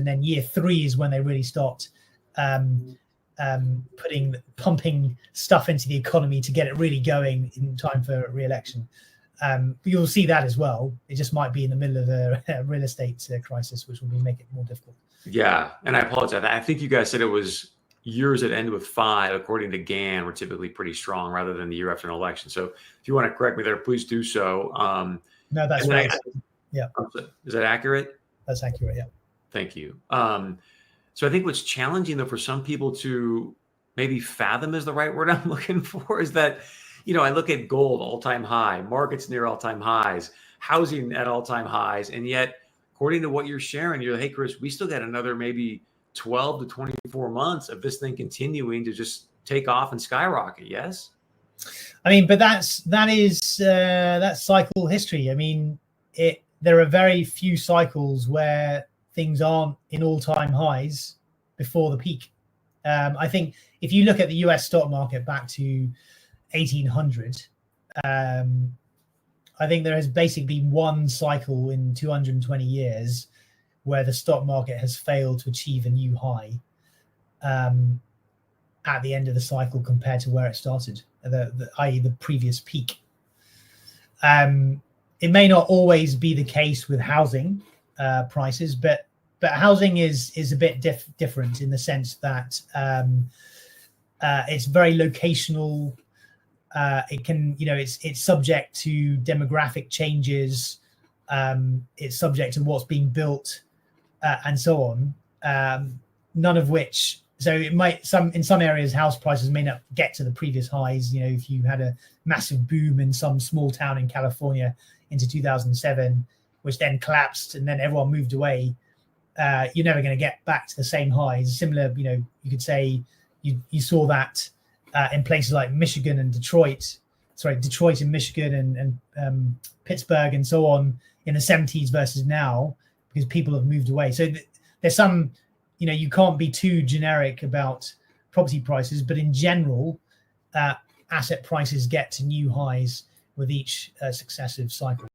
and then year 3 is when they really start pumping stuff into the economy to get it really going in time for re-election. You'll see that as well. It just might be in the middle of a real estate crisis, which will make it more difficult. Yeah, and I apologize. I think you guys said it was years that end with 5, according to Gann, were typically pretty strong rather than the year after an election. So if you want to correct me there, please do so. No, that's right. Yeah. Is that accurate? That's accurate, yeah. Thank you. So I think what's challenging, though, for some people to maybe fathom is the right word I'm looking for, is that, I look at gold, all-time high, markets near all-time highs, housing at all-time highs, and yet, according to what you're sharing, you're like, hey, Chris, we still got another maybe 12 to 24 months of this thing continuing to just take off and skyrocket, yes? I mean, but that's cycle history. I mean, there are very few cycles where things aren't in all-time highs before the peak. I think if you look at the US stock market back to 1800, I think there has basically been one cycle in 220 years where the stock market has failed to achieve a new high at the end of the cycle compared to where it started, i.e. the previous peak. It may not always be the case with housing prices, but housing is a bit different in the sense that it's very locational. It can, it's subject to demographic changes. It's subject to what's being built, and so on. None of which, so it might in some areas house prices may not get to the previous highs. If you had a massive boom in some small town in California into 2007, which then collapsed and then everyone moved away, you're never going to get back to the same highs. Similar, you could say you saw that in places like Michigan and Detroit and Michigan and Pittsburgh and so on in the 70s versus now, because people have moved away. So there's some, you can't be too generic about property prices, but in general, asset prices get to new highs with each successive cycle.